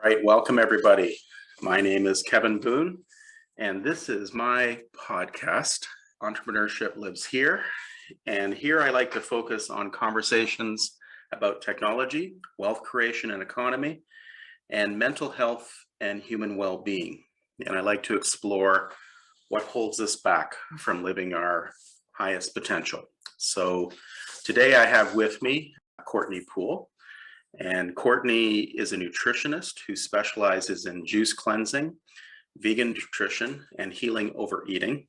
All right, welcome everybody. My name is Kevin Boone, and this is my podcast, Entrepreneurship Lives Here. And here I like to focus on conversations about technology, wealth creation and economy, and mental health and human well-being. And I like to explore what holds us back from living our highest potential. So today I have with me Courtney Pool. And Courtney is a nutritionist who specializes in juice cleansing, vegan nutrition, and healing overeating.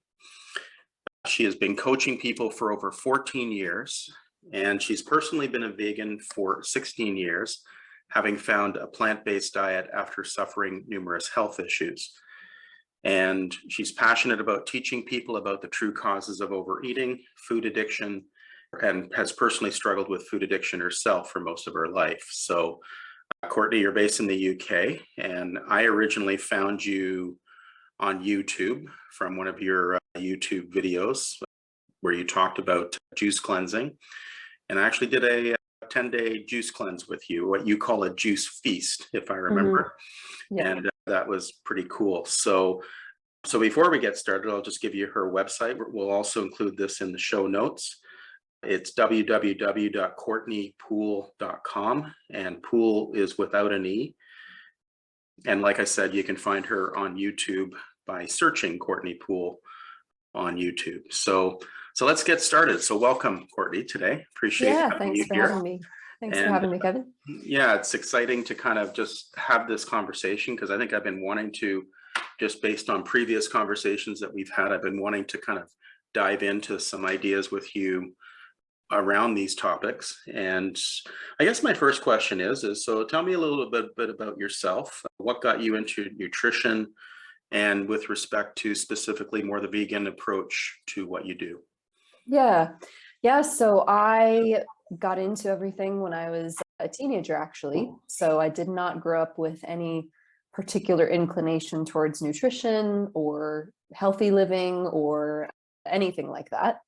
She has been coaching people for over 14 years, and she's personally been a vegan for 16 years, having found a plant-based diet after suffering numerous health issues. And she's passionate about teaching people about the true causes of overeating, food addiction, and has personally struggled with food addiction herself for most of her life. So, Courtney, you're based in the UK, and I originally found you on YouTube from one of your YouTube videos where you talked about juice cleansing. And I actually did a 10-day juice cleanse with you, what you call a juice feast, if I remember. Yeah. And that was pretty cool. So before we get started, I'll just give you her website. We'll also include this in the show notes. It's www.courtneypool.com, and Pool is without an E. And like I said, you can find her on YouTube by searching Courtney Pool on YouTube. So let's get started. So welcome, Courtney, today. Appreciate having you here. Having me. Thanks for having me, Kevin. Yeah, it's exciting to kind of just have this conversation because I think I've been wanting to, just based on previous conversations that we've had, I've been wanting to kind of dive into some ideas with you around these topics. And I guess my first question is so tell me a little bit about yourself. What got you into nutrition, and with respect to specifically more the vegan approach to what you do? Yeah. So I got into everything when I was a teenager, actually. So I did not grow up with any particular inclination towards nutrition or healthy living or anything like that.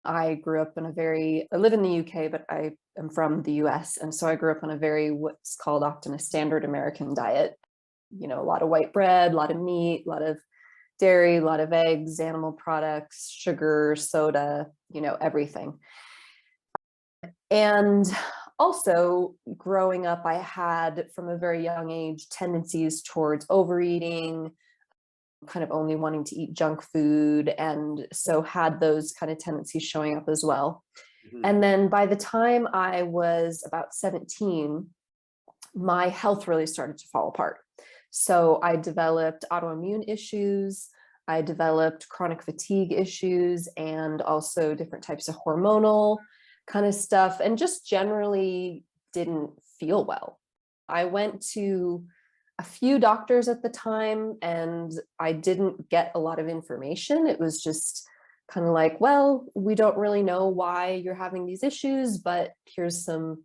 I grew up I live in the UK, but I am from the US. And so I grew up on a what's called often a standard American diet. You know, a lot of white bread, a lot of meat, a lot of dairy, a lot of eggs, animal products, sugar, soda, everything. And also growing up, I had from a very young age tendencies towards overeating, kind of only wanting to eat junk food, and so had those kind of tendencies showing up as well. Mm-hmm. And then by the time I was about 17, my health really started to fall apart. So I developed autoimmune issues, I developed chronic fatigue issues, and also different types of hormonal kind of stuff, and just generally didn't feel well. I went to a few doctors at the time, and I didn't get a lot of information. It was just kind of like, well, we don't really know why you're having these issues, but here's some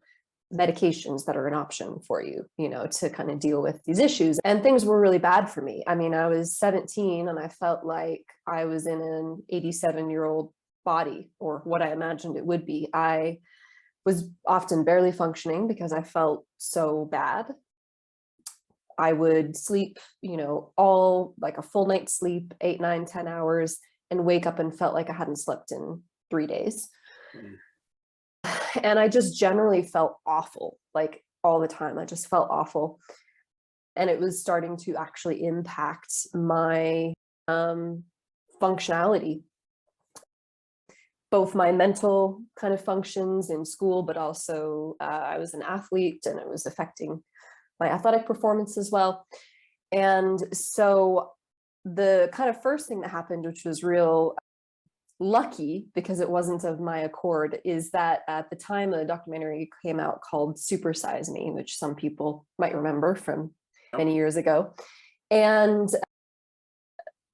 medications that are an option for you, to kind of deal with these issues. And things were really bad for me. I mean, I was 17 and I felt like I was in an 87-year-old body, or what I imagined it would be. I was often barely functioning because I felt so bad. I would sleep, all like a full night's sleep, 8, 9, 10 hours, and wake up and felt like I hadn't slept in 3 days. Mm. And I just generally felt awful, like all the time. I just felt awful. And it was starting to actually impact my functionality, both my mental kind of functions in school, but also I was an athlete and it was affecting my athletic performance as well. And so the kind of first thing that happened, which was real lucky because it wasn't of my accord, is that at the time a documentary came out called Super Size Me, which some people might remember from many years ago. And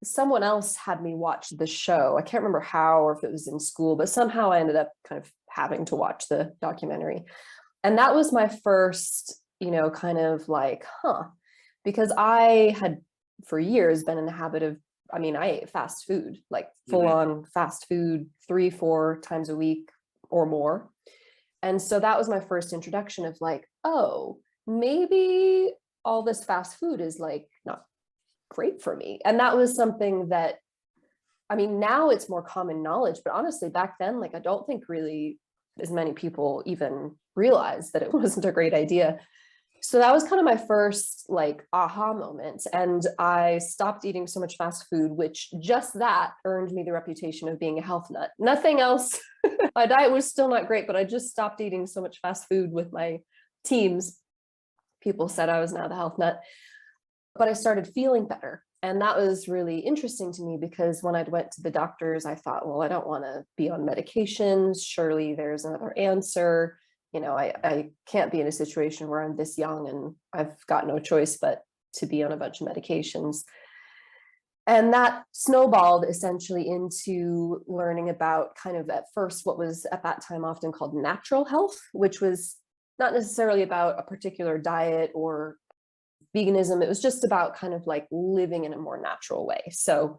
someone else had me watch the show. I can't remember how, or if it was in school, but somehow I ended up kind of having to watch the documentary. And that was my first kind of like, because I had for years been in the habit of, I ate fast food, like full on fast food 3-4 times a week or more. And so that was my first introduction of like, oh, maybe all this fast food is like not great for me. And that was something that, I mean, now it's more common knowledge, but honestly, back then, like, I don't think really as many people even realized that it wasn't a great idea. So that was kind of my first like aha moment. And I stopped eating so much fast food, which just that earned me the reputation of being a health nut. Nothing else. My diet was still not great, but I just stopped eating so much fast food with my teams. People said I was now the health nut, but I started feeling better. And that was really interesting to me because when I went to the doctors, I thought, well, I don't want to be on medications. Surely there's another answer. You know, I can't be in a situation where I'm this young and I've got no choice but to be on a bunch of medications. And that snowballed essentially into learning about kind of at first what was at that time often called natural health, which was not necessarily about a particular diet or veganism. It was just about kind of like living in a more natural way. So,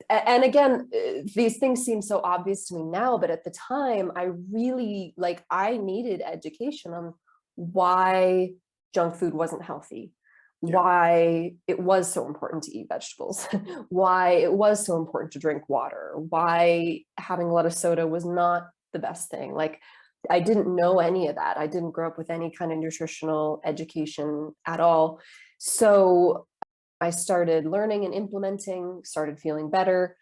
and again, these things seem so obvious to me now, but at the time I really like, I needed education on why junk food wasn't healthy, why it was so important to eat vegetables, why it was so important to drink water, why having a lot of soda was not the best thing. Like, I didn't know any of that. I didn't grow up with any kind of nutritional education at all. So I started learning and implementing, started feeling better,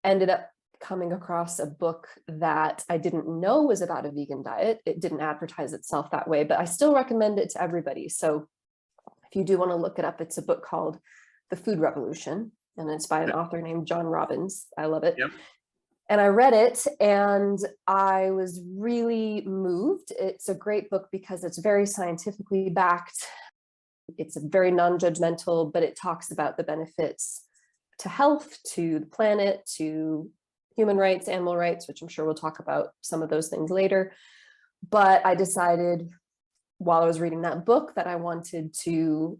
ended up coming across a book that I didn't know was about a vegan diet. It didn't advertise itself that way, but I still recommend it to everybody. So if you do want to look it up, it's a book called The Food Revolution, and it's by an author named John Robbins. I love it. Yep. And I read it and I was really moved. It's a great book because it's very scientifically backed. It's very non-judgmental, but it talks about the benefits to health, to the planet, to human rights, animal rights, which I'm sure we'll talk about some of those things later. But I decided while I was reading that book that I wanted to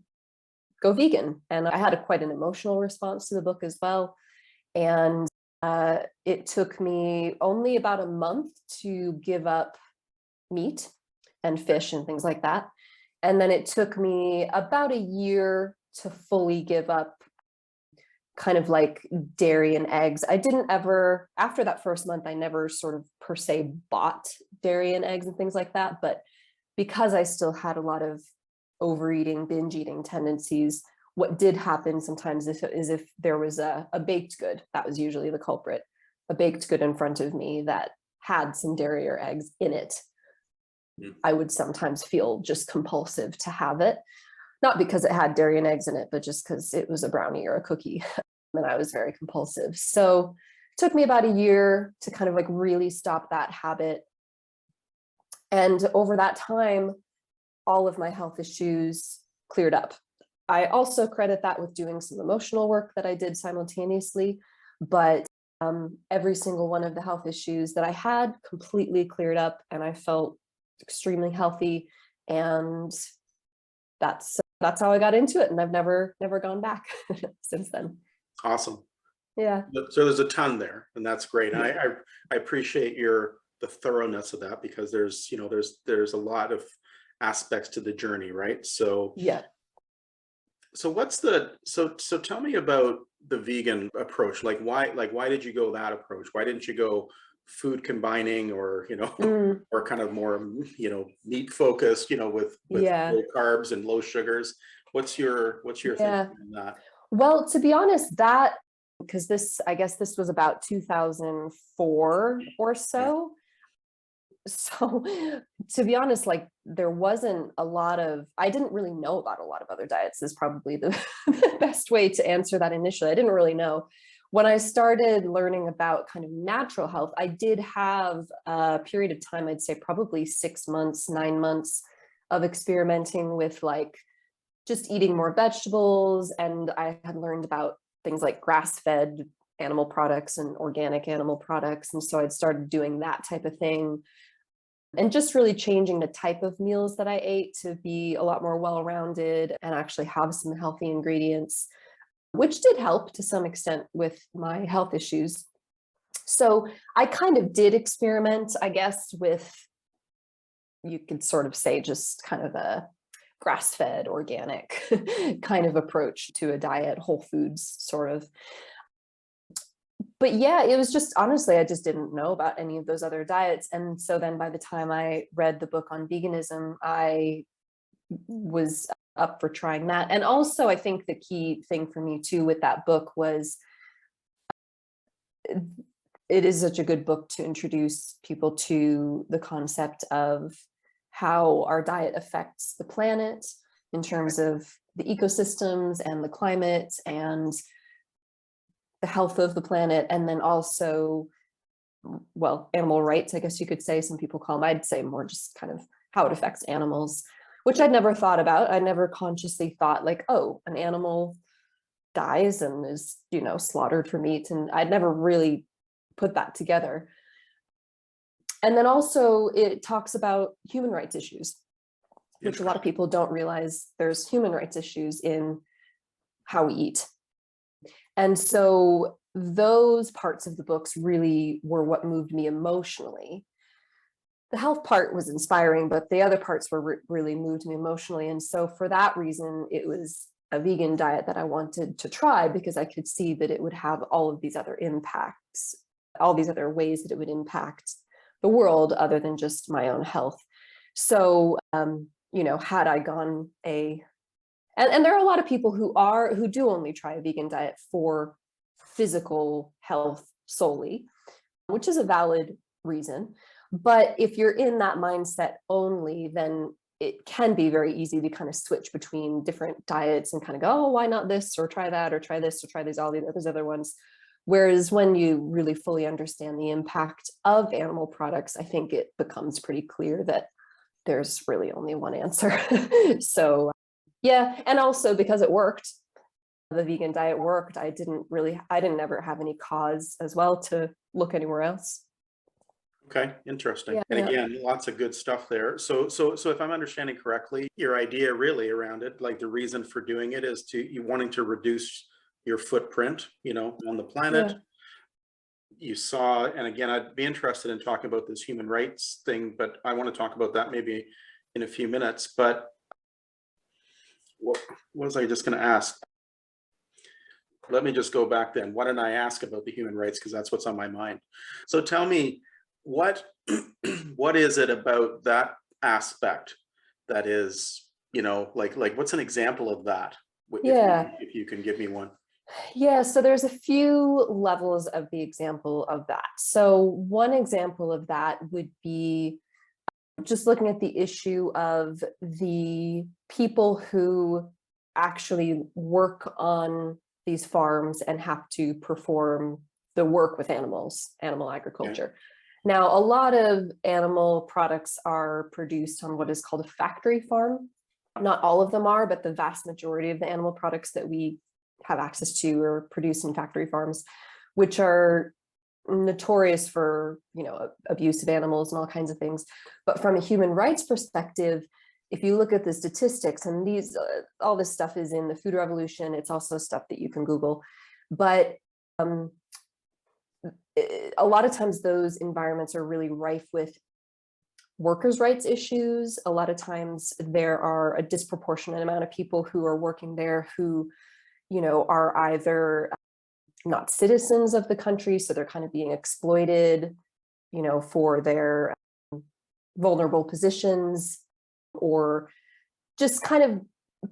go vegan. And I had quite an emotional response to the book as well. And it took me only about a month to give up meat and fish and things like that. And then it took me about a year to fully give up kind of like dairy and eggs. I didn't ever, after that first month, I never sort of per se bought dairy and eggs and things like that. But because I still had a lot of overeating, binge eating tendencies, what did happen sometimes is if there was a baked good, that was usually the culprit, a baked good in front of me that had some dairy or eggs in it, I would sometimes feel just compulsive to have it. Not because it had dairy and eggs in it, but just because it was a brownie or a cookie. And I was very compulsive. So it took me about a year to kind of like really stop that habit. And over that time, all of my health issues cleared up. I also credit that with doing some emotional work that I did simultaneously, but every single one of the health issues that I had completely cleared up and I felt extremely healthy. And that's how I got into it. And I've never gone back since then. Awesome. Yeah. So there's a ton there, and that's great. I appreciate the thoroughness of that because there's a lot of aspects to the journey, right? So yeah. So so tell me about the vegan approach. Why did you go that approach? Why didn't you go food combining or, or kind of more, meat focused, with low carbs and low sugars? What's your thinking on that? Well, to be honest, because I guess this was about 2004 or so. So to be honest, like there wasn't I didn't really know about a lot of other diets is probably the best way to answer that initially. I didn't really know. When I started learning about kind of natural health, I did have a period of time, I'd say probably 6 months, 9 months of experimenting with like just eating more vegetables. And I had learned about things like grass-fed animal products and organic animal products. And so I'd started doing that type of thing. And just really changing the type of meals that I ate to be a lot more well-rounded and actually have some healthy ingredients, which did help to some extent with my health issues. So I kind of did experiment, I guess, with, you could sort of say, just kind of a grass-fed, organic kind of approach to a diet, whole foods sort of. But yeah, it was just, honestly, I just didn't know about any of those other diets. And so then by the time I read the book on veganism, I was up for trying that. And also, I think the key thing for me too with that book was it is such a good book to introduce people to the concept of how our diet affects the planet in terms of the ecosystems and the climate and the health of the planet. And then also, well, animal rights, I guess you could say. Some people call them, I'd say more just kind of how it affects animals, which I'd never thought about. I never consciously thought like, oh, an animal dies and is, slaughtered for meat. And I'd never really put that together. And then also it talks about human rights issues, which a lot of people don't realize there's human rights issues in how we eat. And so those parts of the books really were what moved me emotionally. The health part was inspiring, but the other parts were really moved me emotionally. And so for that reason, it was a vegan diet that I wanted to try, because I could see that it would have all of these other impacts, all these other ways that it would impact the world other than just my own health. So, had I gone and there are a lot of people who do only try a vegan diet for physical health solely, which is a valid reason. But if you're in that mindset only, then it can be very easy to kind of switch between different diets and kind of go, oh, why not this, or try that, or try this, or try all these other ones. Whereas when you really fully understand the impact of animal products, I think it becomes pretty clear that there's really only one answer. So yeah, and also because it worked, the vegan diet worked, I didn't ever have any cause as well to look anywhere else. Okay, interesting. Yeah, And yeah. again, lots of good stuff there. So if I'm understanding correctly, your idea really around it, like the reason for doing it is you wanting to reduce your footprint, on the planet. Yeah. You saw, and again, I'd be interested in talking about this human rights thing, but I want to talk about that maybe in a few minutes. But what was I just going to ask? Let me just go back then. Why didn't I ask about the human rights? Because that's what's on my mind. So tell me, what is it about that aspect that is, like what's an example of that? Yeah. If you can give me one. Yeah, so there's a few levels of the example of that. So one example of that would be just looking at the issue of the people who actually work on these farms and have to perform the work with animals, animal agriculture. Now, a lot of animal products are produced on what is called a factory farm. Not all of them are, but the vast majority of the animal products that we have access to are produced in factory farms, which are notorious for, abuse of animals and all kinds of things. But from a human rights perspective, if you look at the statistics, and all this stuff is in the Food Revolution, it's also stuff that you can Google, but a lot of times those environments are really rife with workers' rights issues. A lot of times there are a disproportionate amount of people who are working there who, are either not citizens of the country, so they're kind of being exploited, for their vulnerable positions, or just kind of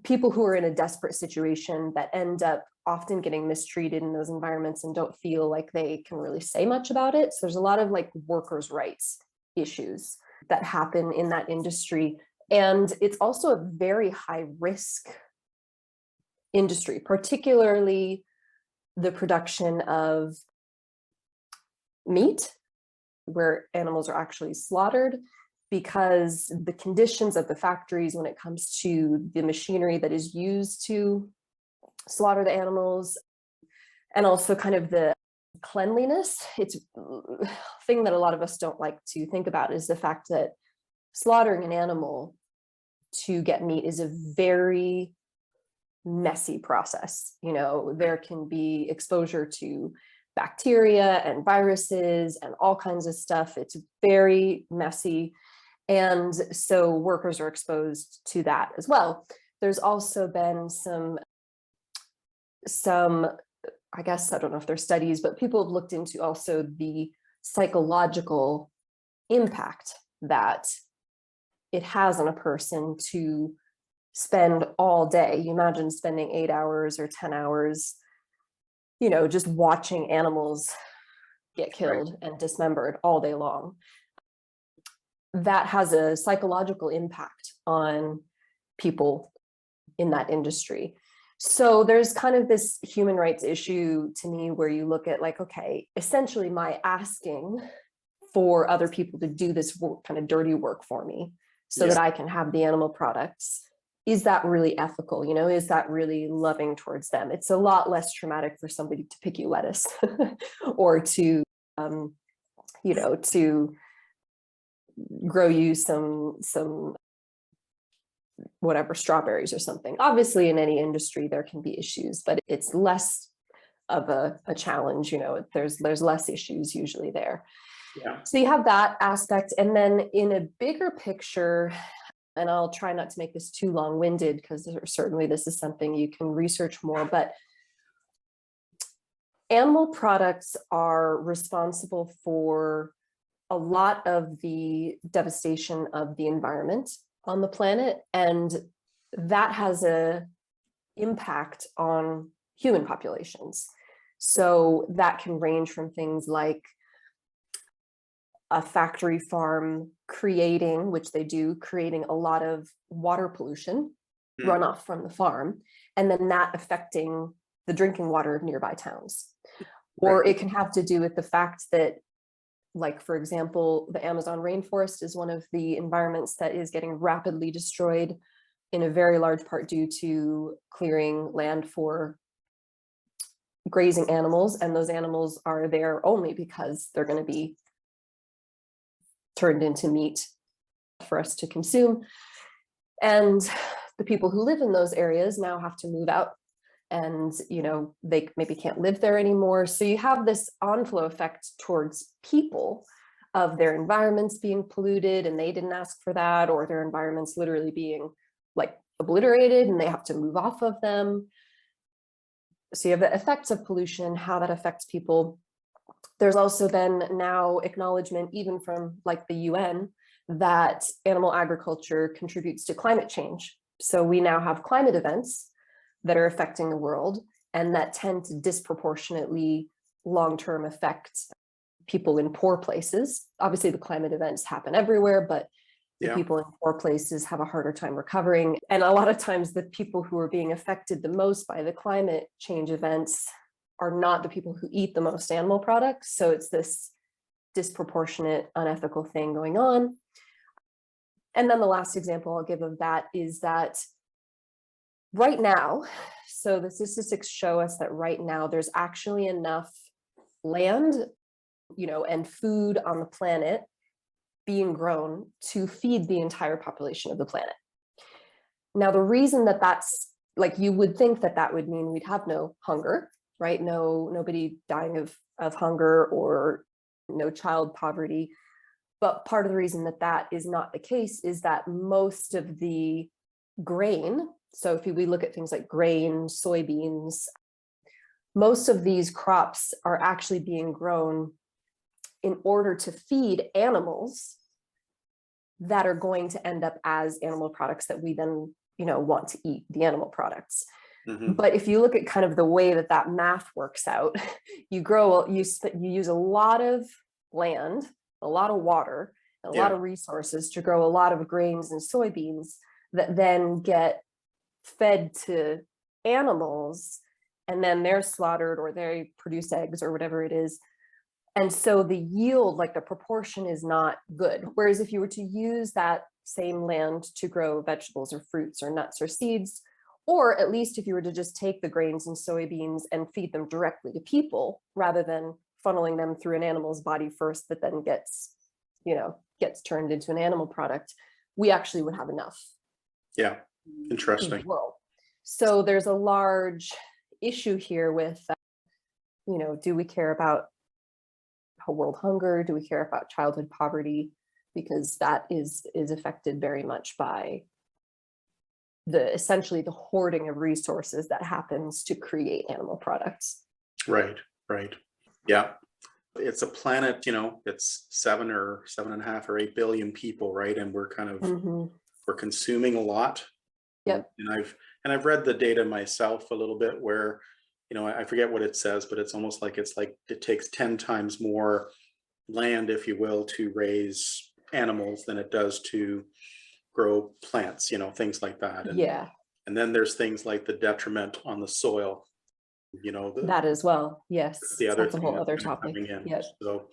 people who are in a desperate situation that end up often getting mistreated in those environments and don't feel like they can really say much about it. So there's a lot of workers' rights issues that happen in that industry. And it's also a very high risk industry, particularly the production of meat, where animals are actually slaughtered, because the conditions of the factories when it comes to the machinery that is used to slaughter the animals, and also kind of the cleanliness. It's a thing that a lot of us don't like to think about, is the fact that slaughtering an animal to get meat is a very messy process. There can be exposure to bacteria and viruses and all kinds of stuff. It's very messy. And so workers are exposed to that as well. There's also been some, I guess, I don't know if they're studies, but people have looked into also the psychological impact that it has on a person to spend all day. You imagine spending 8 hours or 10 hours, just watching animals get killed and dismembered all day long. That has a psychological impact on people in that industry. So there's kind of this human rights issue to me where you look at like, okay, essentially my asking for other people to do this work, kind of dirty work for me so that I can have the animal products. Is that really ethical? Is that really loving towards them? It's a lot less traumatic for somebody to pick you lettuce or to, to grow you some whatever, strawberries or something. Obviously in any industry there can be issues, but it's less of a challenge. There's less issues usually there. So you have that aspect. And then in a bigger picture, and I'll try not to make this too long-winded because certainly this is something you can research more, but animal products are responsible for a lot of the devastation of the environment on the planet, and that has a impact on human populations. So that can range from things like a factory farm creating a lot of water pollution runoff from the farm, and then that affecting the drinking water of nearby towns. Or it can have to do with the fact that, like, for example, the Amazon rainforest is one of the environments that is getting rapidly destroyed in a very large part due to clearing land for grazing animals. And those animals are there only because they're going to be turned into meat for us to consume. And the people who live in those areas now have to move out, and they maybe can't live there anymore. So you have this onflow effect towards people of their environments being polluted and they didn't ask for that, or their environments literally being like obliterated and they have to move off of them. So you have the effects of pollution, how that affects people. There's also been now acknowledgement, even from like the UN, that animal agriculture contributes to climate change. So we now have climate events that are affecting the world and that tend to disproportionately long-term affect people in poor places. Obviously the climate events happen everywhere, but the people in poor places have a harder time recovering. And a lot of times the people who are being affected the most by the climate change events are not the people who eat the most animal products. So it's this disproportionate, unethical thing going on. And then the last example I'll give of that is that right now, so the statistics show us that right now there's actually enough land, and food on the planet being grown to feed the entire population of the planet. Now, the reason that that's like, you would think that that would mean we'd have no hunger, right? Nobody dying of hunger or no child poverty. But part of the reason that that is not the case is that most of the grain, so if we look at things like grain, soybeans, most of these crops are actually being grown in order to feed animals that are going to end up as animal products that we then, want to eat the animal products. But if you look at kind of the way that that math works out, you use a lot of land, a lot of water, a lot of resources to grow a lot of grains and soybeans that then get fed to animals, and then they're slaughtered or they produce eggs or whatever it is. And so the yield, like the proportion, is not good. Whereas if you were to use that same land to grow vegetables or fruits or nuts or seeds, or at least if you were to just take the grains and soybeans and feed them directly to people rather than funneling them through an animal's body first that then gets turned into an animal product, we actually would have enough. Yeah, interesting. World. So there's a large issue here with, do we care about world hunger? Do we care about childhood poverty? because that is affected very much by essentially the hoarding of resources that happens to create animal products. Right, right. Yeah. It's a planet, it's 7.5 or 8 billion people, right? And we're kind of we're consuming a lot. Yep. And I've read the data myself a little bit where, I forget what it says, but it's almost like it takes 10 times more land, if you will, to raise animals than it does to grow plants, things like that. And then there's things like the detriment on the soil, that as well. Yes. the other That's a thing whole that's other kind of topic. coming in. Yep. So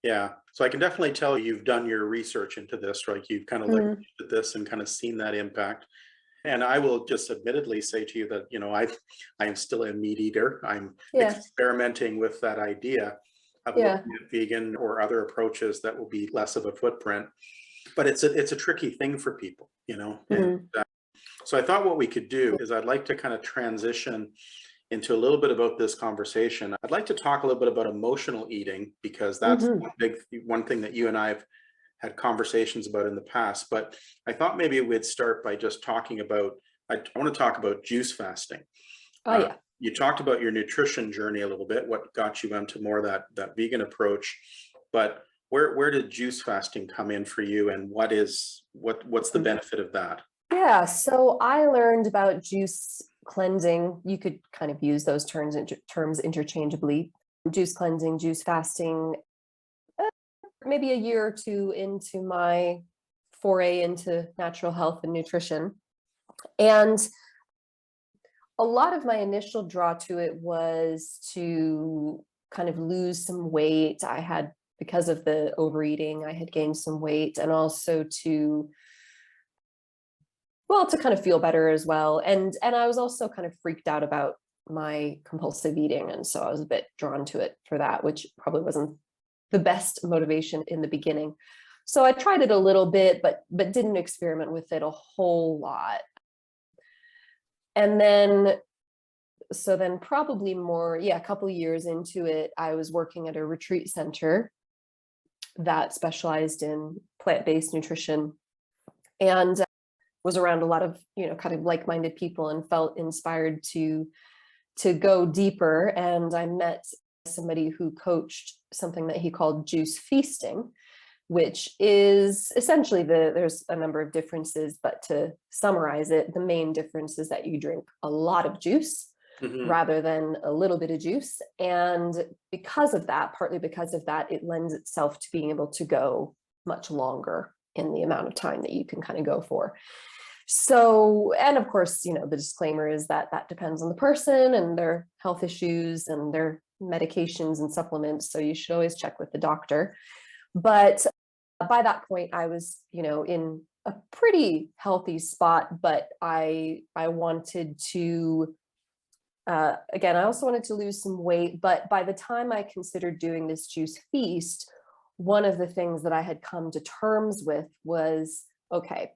yeah. So I can definitely tell you've done your research into this, right? You've kind of looked at this and kind of seen that impact. And I will just admittedly say to you that, I am still a meat eater. I'm experimenting with that idea of looking at vegan or other approaches that will be less of a footprint. But it's a tricky thing for people, And so I thought what we could do is I'd like to kind of transition into a little bit about this conversation. I'd like to talk a little bit about emotional eating, because that's one thing that you and I have had conversations about in the past. But I thought maybe we'd start by just talking about, I want to talk about juice fasting. You talked about your nutrition journey a little bit, what got you into more that vegan approach, but where did juice fasting come in for you, and what's the benefit of that? Yeah, so I learned about juice cleansing. You could kind of use those terms interchangeably. Juice cleansing, juice fasting, maybe a year or two into my foray into natural health and nutrition. And a lot of my initial draw to it was to kind of lose some weight. Because of the overeating, I had gained some weight, and also to kind of feel better as well. And I was also kind of freaked out about my compulsive eating. And so I was a bit drawn to it for that, which probably wasn't the best motivation in the beginning. So I tried it a little bit, but didn't experiment with it a whole lot. And then probably more, a couple of years into it, I was working at a retreat center that specialized in plant-based nutrition, and was around a lot of, kind of like-minded people, and felt inspired to go deeper. And I met somebody who coached something that he called juice feasting, which is essentially there's a number of differences, but to summarize it, the main difference is that you drink a lot of juice rather than a little bit of juice. And partly because of that, it lends itself to being able to go much longer in the amount of time that you can kind of go for. So, and of course, the disclaimer is that depends on the person and their health issues and their medications and supplements. So you should always check with the doctor. But by that point, I was, in a pretty healthy spot, but I wanted to, again, I also wanted to lose some weight. But by the time I considered doing this juice feast, one of the things that I had come to terms with was, okay,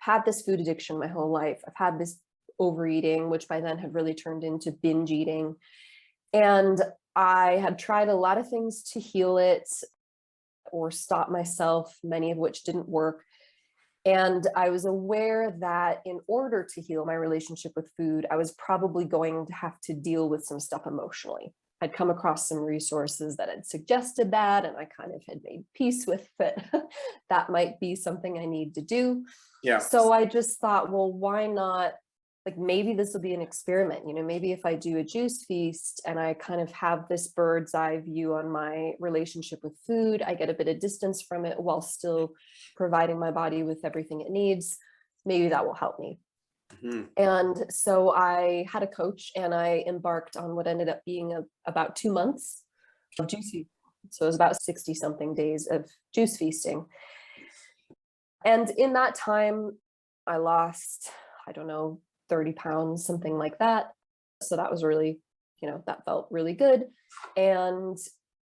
had this food addiction my whole life. I've had this overeating, which by then had really turned into binge eating. And I had tried a lot of things to heal it or stop myself, many of which didn't work. And I was aware that in order to heal my relationship with food, I was probably going to have to deal with some stuff emotionally. I'd come across some resources that had suggested that, and I kind of had made peace with that. That might be something I need to do. Yeah. So I just thought, well, why not? Like, maybe this will be an experiment. Maybe if I do a juice feast and I kind of have this bird's eye view on my relationship with food, I get a bit of distance from it while still providing my body with everything it needs. Maybe that will help me. And so I had a coach, and I embarked on what ended up being about 2 months of juice feasting. So it was about 60 something days of juice feasting. And in that time, I lost, 30 pounds, something like that. So that was really, that felt really good. And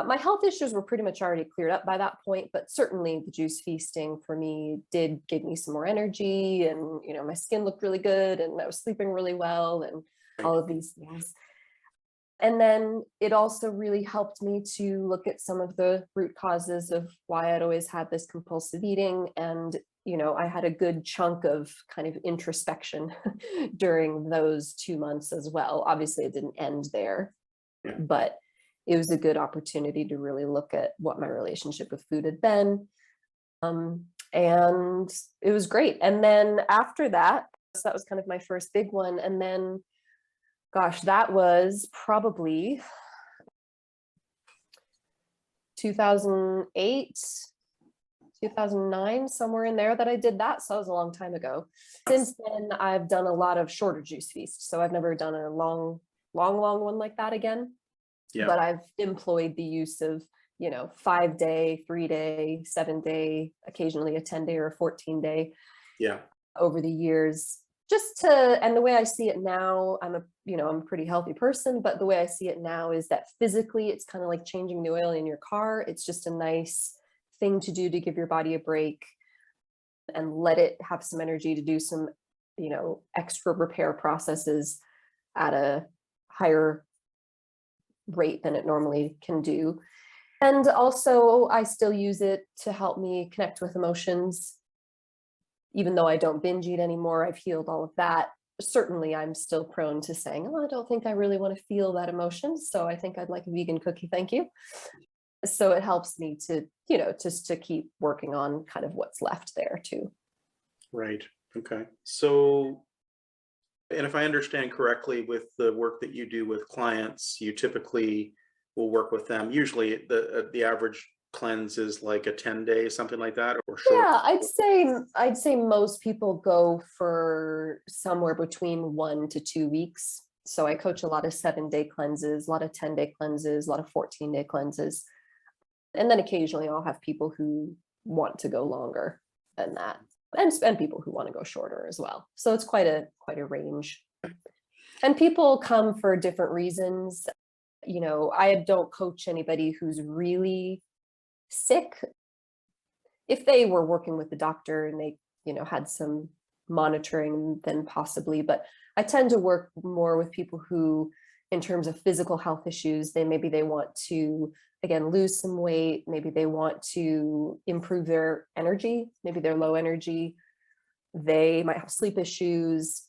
my health issues were pretty much already cleared up by that point, but certainly the juice feasting for me did give me some more energy, and, my skin looked really good, and I was sleeping really well, and all of these things. And then it also really helped me to look at some of the root causes of why I'd always had this compulsive eating. And, I had a good chunk of kind of introspection during those 2 months as well. Obviously, it didn't end there, Yeah. but it was a good opportunity to really look at what my relationship with food had been. And it was great. And then after that, so that was kind of my first big one. And then, gosh, that was probably 2008, 2009, somewhere in there that I did that. So that was a long time ago. Since then, I've done a lot of shorter juice feasts. So I've never done a long one like that again. Yeah. But I've employed the use of, 5-day, 3-day, 7-day, occasionally a 10-day or a 14-day. Yeah. Over the years, and the way I see it now, I'm a pretty healthy person, but the way I see it now is that physically it's kind of like changing the oil in your car. It's just a nice thing to do to give your body a break and let it have some energy to do some, extra repair processes at a higher rate than it normally can do. And also I still use it to help me connect with emotions. Even though I don't binge eat anymore, I've healed all of that. Certainly, I'm still prone to saying, oh, I don't think I really want to feel that emotion. So I think I'd like a vegan cookie. Thank you. So it helps me to, just to keep working on kind of what's left there too. Right. Okay. So, and if I understand correctly, with the work that you do with clients, you typically will work with them. Usually the average cleanse is like a 10-day, something like that, or short? Yeah, I'd say most people go for somewhere between 1 to 2 weeks. So I coach a lot of 7-day cleanses, a lot of 10-day cleanses, a lot of 14-day cleanses. And then occasionally I'll have people who want to go longer than that, and people who want to go shorter as well. So it's quite a range. And people come for different reasons. I don't coach anybody who's really sick. If they were working with the doctor and they, had some monitoring, then possibly, but I tend to work more with people who, in terms of physical health issues, maybe they want to, again, lose some weight. Maybe they want to improve their energy. Maybe they're low energy. They might have sleep issues.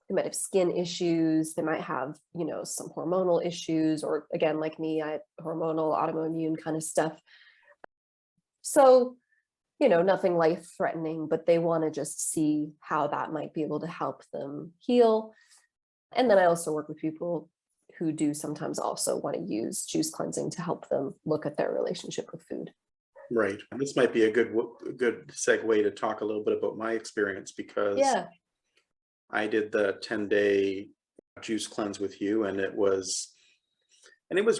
They might have skin issues. They might have, some hormonal issues, or again, like me, I have hormonal, autoimmune kind of stuff. So, nothing life threatening, but they want to just see how that might be able to help them heal. And then I also work with people who do sometimes also want to use juice cleansing to help them look at their relationship with food. Right. And this might be a good segue to talk a little bit about my experience, because Yeah. I did the 10-day juice cleanse with you, and it was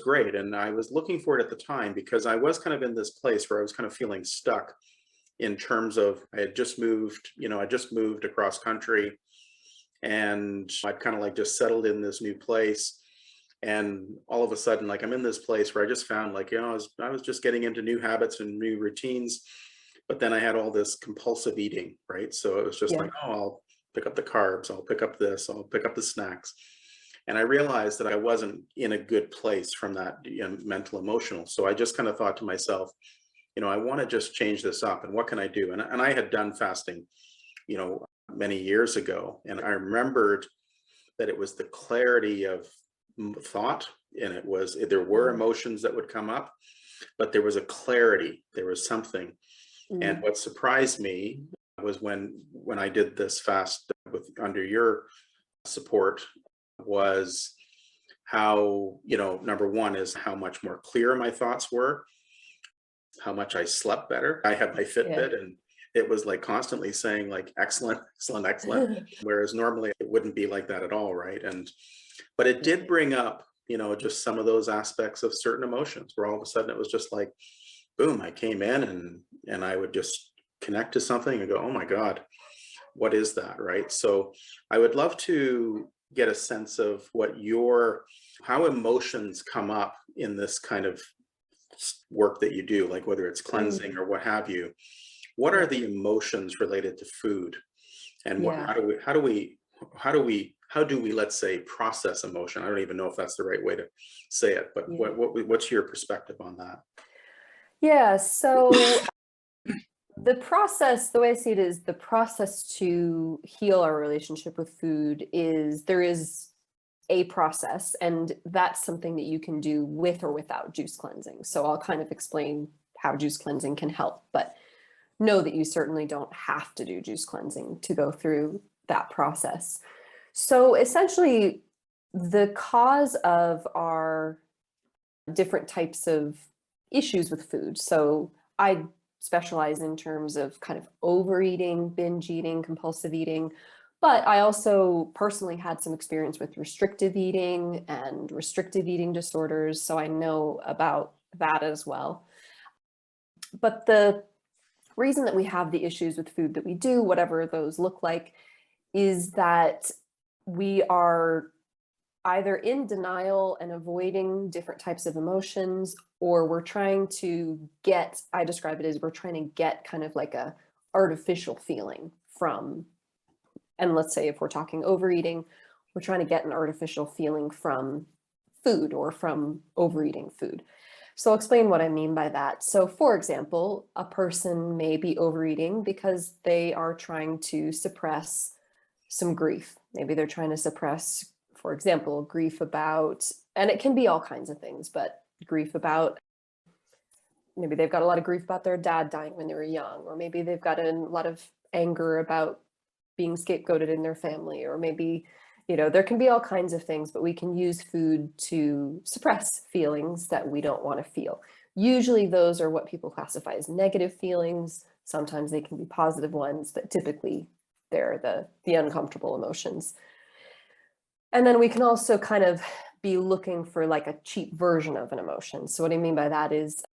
great. And I was looking for it at the time because I was kind of in this place where I was kind of feeling stuck in terms of, I had just moved, I just moved across country, and I'd kind of like just settled in this new place. And all of a sudden, like, I'm in this place where I just found, like, I was just getting into new habits and new routines, but then I had all this compulsive eating, right? So it was just like, oh, I'll pick up the carbs, I'll pick up this, I'll pick up the snacks. And I realized that I wasn't in a good place from that, mental, emotional. So I just kind of thought to myself, I want to just change this up, and what can I do? And I had done fasting, many years ago. And I remembered that it was the clarity of thought, and there were emotions that would come up, but there was a clarity, there was something. And what surprised me was when I did this fast under your support, was how, number one is how much more clear my thoughts were, how much I slept better. I had my Fitbit, and it was like constantly saying, like, excellent, excellent, excellent. Whereas normally it wouldn't be like that at all, right? But it did bring up, just some of those aspects of certain emotions, where all of a sudden it was just like, boom, I came in and I would just connect to something and go, oh my God, what is that, right? So I would love to get a sense of how emotions come up in this kind of work that you do, like whether it's cleansing or what have you. What are the emotions related to food, and how do how do we, let's say, process emotion? I don't even know if that's the right way to say it, but Yeah. what's your perspective on that? Yeah, so the process, the way I see it is the process to heal our relationship with food is there is a process, and that's something that you can do with or without juice cleansing. So I'll kind of explain how juice cleansing can help, but know that you certainly don't have to do juice cleansing to go through that process. So essentially, the cause of our different types of issues with food. So I specialize in terms of kind of overeating, binge eating, compulsive eating, but I also personally had some experience with restrictive eating and restrictive eating disorders. So I know about that as well. But the reason that we have the issues with food that we do, whatever those look like, is that we are either in denial and avoiding different types of emotions, or we're trying to get, I describe it as we're trying to get kind of like a artificial feeling from, and let's say if we're talking overeating, we're trying to get an artificial feeling from food or from overeating food. So I'll explain what I mean by that. So for example, a person may be overeating because they are trying to suppress some grief. Maybe they're trying to suppress, for example, grief about, and it can be all kinds of things, but grief about, maybe they've got a lot of grief about their dad dying when they were young, or maybe they've got a lot of anger about being scapegoated in their family, or maybe, there can be all kinds of things, but we can use food to suppress feelings that we don't want to feel. Usually those are what people classify as negative feelings. Sometimes they can be positive ones, but typically they're the uncomfortable emotions. And then we can also kind of be looking for like a cheap version of an emotion. So what I mean by that is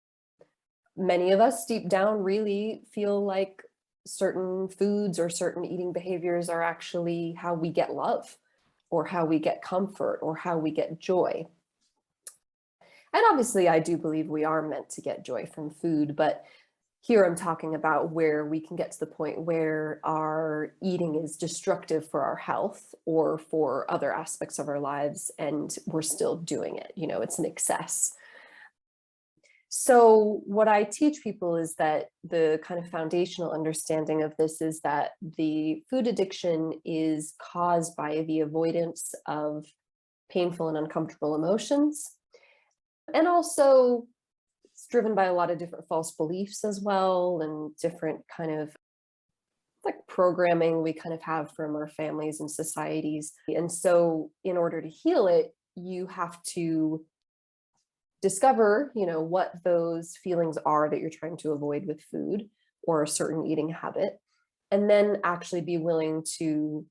many of us deep down really feel like certain foods or certain eating behaviors are actually how we get love, or how we get comfort, or how we get joy. And obviously, I do believe we are meant to get joy from food, but here I'm talking about where we can get to the point where our eating is destructive for our health or for other aspects of our lives, and we're still doing it. It's an excess. So what I teach people is that the kind of foundational understanding of this is that the food addiction is caused by the avoidance of painful and uncomfortable emotions. And also it's driven by a lot of different false beliefs as well, and different kind of like programming we kind of have from our families and societies. And so in order to heal it, you have to discover, what those feelings are that you're trying to avoid with food or a certain eating habit, and then actually be willing to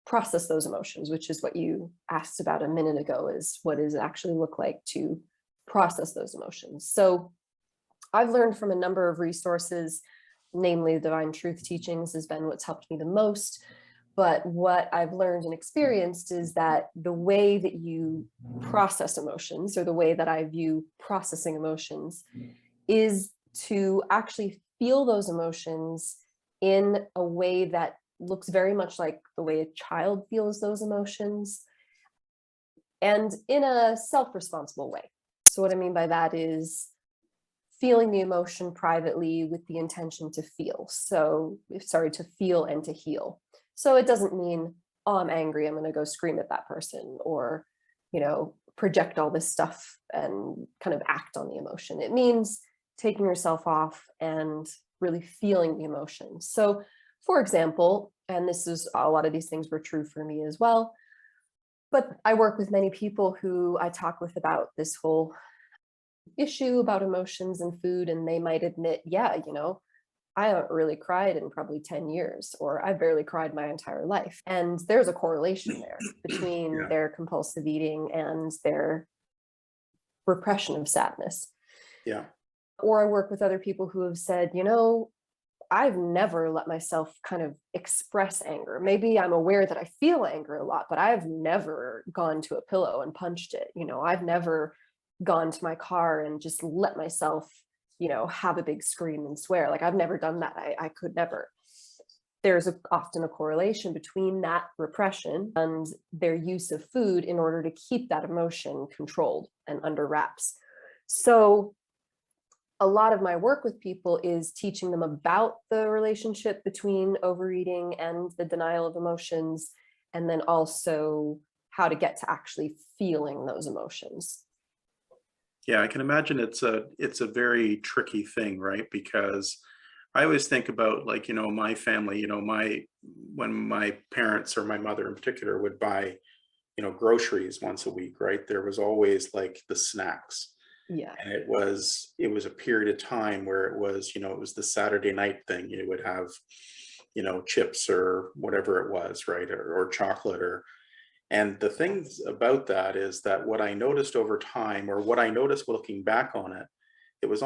process those emotions, which is what you asked about a minute ago, is what does it actually look like to process those emotions. So I've learned from a number of resources, namely the Divine Truth teachings has been what's helped me the most. But what I've learned and experienced is that the way that you process emotions, or the way that I view processing emotions, is to actually feel those emotions in a way that looks very much like the way a child feels those emotions, and in a self-responsible way. So what I mean by that is feeling the emotion privately with the intention to feel. To feel and to heal. So it doesn't mean, oh, I'm angry, I'm going to go scream at that person, or, project all this stuff and kind of act on the emotion. It means taking yourself off and really feeling the emotion. So, for example, and a lot of these things were true for me as well, but I work with many people who I talk with about this whole issue about emotions and food, and they might admit, yeah, I haven't really cried in probably 10 years, or I've barely cried my entire life. And there's a correlation there between Yeah. their compulsive eating and their repression of sadness. Yeah. Or I work with other people who have said, I've never let myself kind of express anger. Maybe I'm aware that I feel anger a lot, but I've never gone to a pillow and punched it. I've never gone to my car and just let myself have a big scream and swear. Like, I've never done that. I could never. there's often a correlation between that repression and their use of food in order to keep that emotion controlled and under wraps. So a lot of my work with people is teaching them about the relationship between overeating and the denial of emotions, and then also how to get to actually feeling those emotions. Yeah, I can imagine it's a very tricky thing, right? Because I always think about, like, my family, when my parents or my mother in particular would buy, groceries once a week, right? There was always like the snacks. Yeah. And it was a period of time where it was the Saturday night thing. You would have, chips or whatever it was, right? Or chocolate and the things about that is that what I noticed over time, or what I noticed looking back on it, it was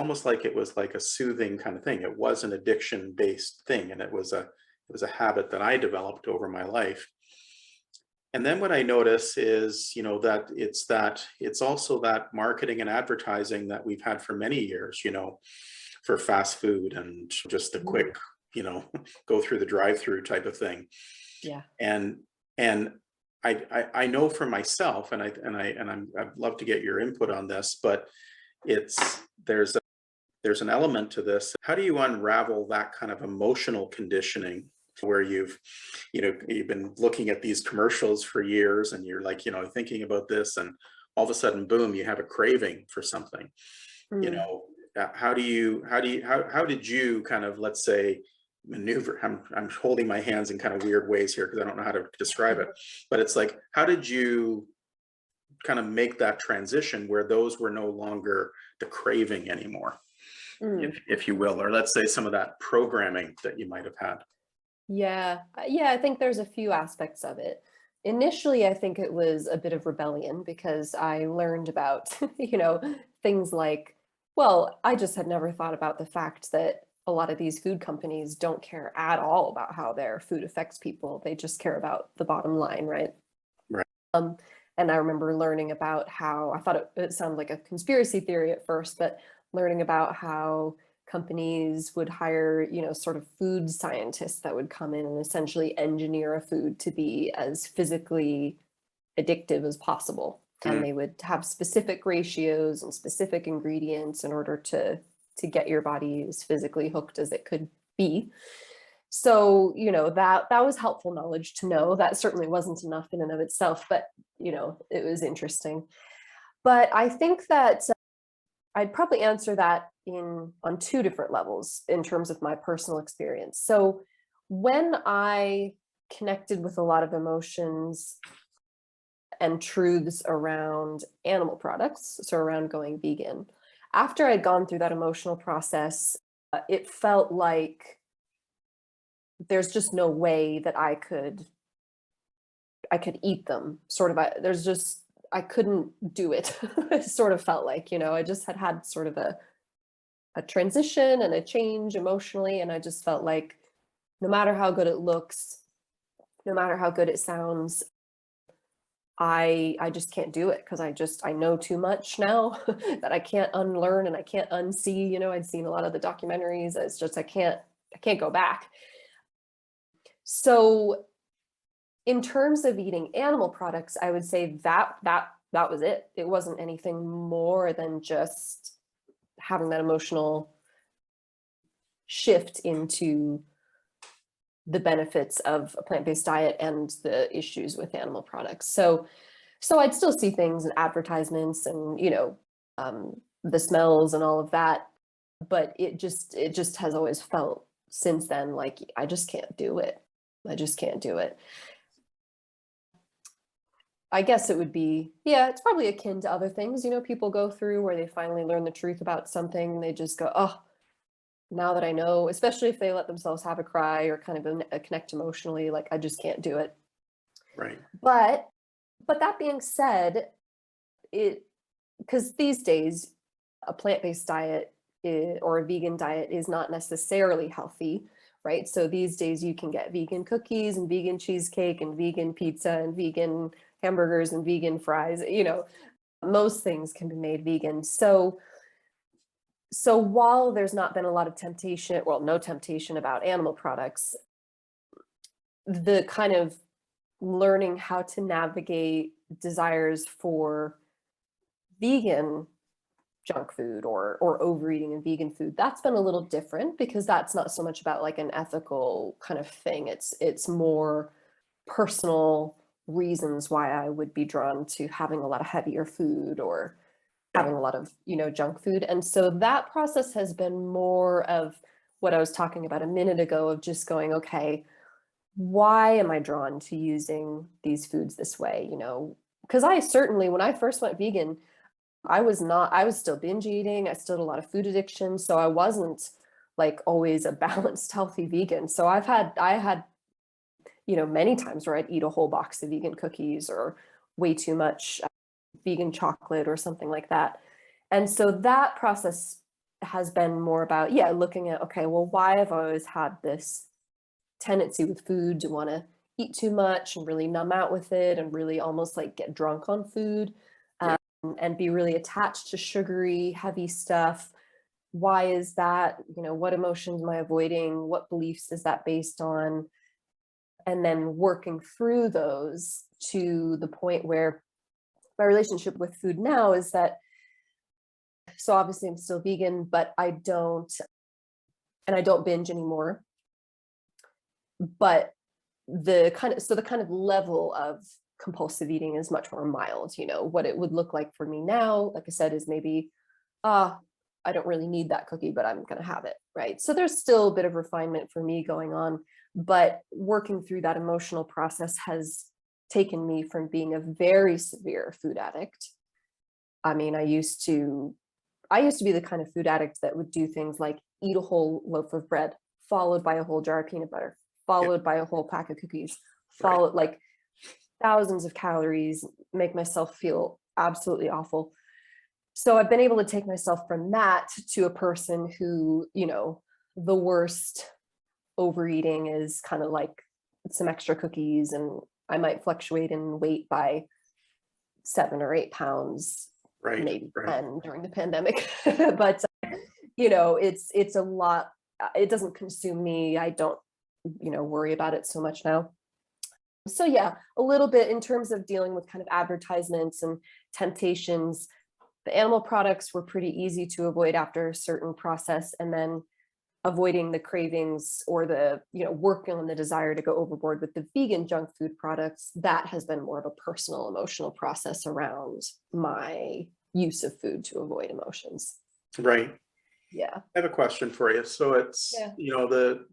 like a soothing kind of thing. It was an addiction based thing. And it was a habit that I developed over my life. And then what I notice is, that it's also that marketing and advertising that we've had for many years, for fast food and just the Mhm. quick, you know, go through the drive-through type of thing. Yeah. And and I know for myself, I'd love to get your input on this, but it's there's an element to this. How do you unravel that kind of emotional conditioning where you've been looking at these commercials for years and you're like, thinking about this, and all of a sudden, boom, you have a craving for something, you Mm. know, how did you kind of, let's say, maneuver? I'm holding my hands in kind of weird ways here because I don't know how to describe it, but it's like, how did you kind of make that transition where those were no longer the craving anymore, Mm. if you will, or let's say some of that programming that you might have had? Yeah. Yeah, I think there's a few aspects of it. Initially, I think it was a bit of rebellion because I learned about, things like, well, I just had never thought about the fact that a lot of these food companies don't care at all about how their food affects people. They just care about the bottom line, right? Right. Um, and I remember learning about how I thought it sounded like a conspiracy theory at first, but learning about how companies would hire, sort of food scientists that would come in and essentially engineer a food to be as physically addictive as possible. And Mm, they would have specific ratios and specific ingredients in order to get your body as physically hooked as it could be. So, that was helpful knowledge to know. That certainly wasn't enough in and of itself, but it was interesting. But I think that I'd probably answer that in on two different levels in terms of my personal experience. So when I connected with a lot of emotions and truths around animal products, so around going vegan, after I'd gone through that emotional process, it felt like there's just no way that I could eat them. Sort of, I couldn't do it. It sort of felt like, I just had sort of a transition and a change emotionally, and I just felt like no matter how good it looks, no matter how good it sounds, I just can't do it because I know too much now that I can't unlearn and I can't unsee. I'd seen a lot of the documentaries. It's just I can't go back. So in terms of eating animal products, I would say that was it. It wasn't anything more than just having that emotional shift into the benefits of a plant-based diet and the issues with animal products. So I'd still see things in advertisements and, the smells and all of that, but it just has always felt since then like I just can't do it. I just can't do it. I guess it would be, yeah, it's probably akin to other things, people go through where they finally learn the truth about something. They just go, oh, now that I know, especially if they let themselves have a cry or kind of connect emotionally, like I just can't do it. right. But that being said, it because these days a plant-based diet or a vegan diet is not necessarily healthy, right? So these days you can get vegan cookies and vegan cheesecake and vegan pizza and vegan hamburgers and vegan fries. Most things can be made vegan. So while there's not been a lot of temptation, well, no temptation about animal products, the kind of learning how to navigate desires for vegan junk food or overeating and vegan food, that's been a little different because that's not so much about like an ethical kind of thing. It's more personal reasons why I would be drawn to having a lot of heavier food or having a lot of, junk food. And so that process has been more of what I was talking about a minute ago of just going, okay, why am I drawn to using these foods this way? Because I certainly, when I first went vegan, I was still binge eating. I still had a lot of food addiction. So I wasn't like always a balanced, healthy vegan. So I had, many times where I'd eat a whole box of vegan cookies or way too much vegan chocolate or something like that. And so that process has been more about, looking at, okay, well, why have I always had this tendency with food to want to eat too much and really numb out with it and really almost like get drunk on food, and be really attached to sugary, heavy stuff. Why is that? What emotions am I avoiding? What beliefs is that based on? And then working through those to the point where my relationship with food now is that, so obviously I'm still vegan, but I don't binge anymore. But the kind of level of compulsive eating is much more mild. What it would look like for me now, like I said, is maybe, I don't really need that cookie, but I'm going to have it. Right. So there's still a bit of refinement for me going on, but working through that emotional process has taken me from being a very severe food addict. I mean, I used to be the kind of food addict that would do things like eat a whole loaf of bread, followed by a whole jar of peanut butter, followed by a whole pack of cookies, followed like thousands of calories, make myself feel absolutely awful. So I've been able to take myself from that to a person who, the worst overeating is kind of like some extra cookies, and I might fluctuate in weight by 7 or 8 pounds, maybe 10 during the pandemic. But, it's a lot. It doesn't consume me. I don't, worry about it so much now. So a little bit in terms of dealing with kind of advertisements and temptations. The animal products were pretty easy to avoid after a certain process, and then avoiding the cravings or the, working on the desire to go overboard with the vegan junk food products, that has been more of a personal emotional process around my use of food to avoid emotions. Right. Yeah. I have a question for you. So it's,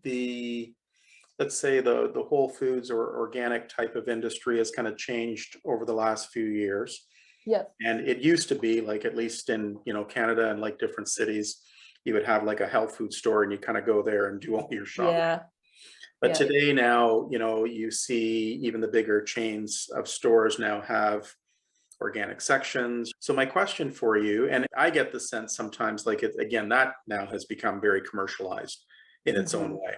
the let's say the Whole Foods or organic type of industry has kind of changed over the last few years. Yep. And it used to be like, at least in, Canada and like different cities, you would have like a health food store and you kind of go there and do all your shopping. Yeah. But today now, you see even the bigger chains of stores now have organic sections. So my question for you, and I get the sense sometimes like again, that now has become very commercialized in its own way.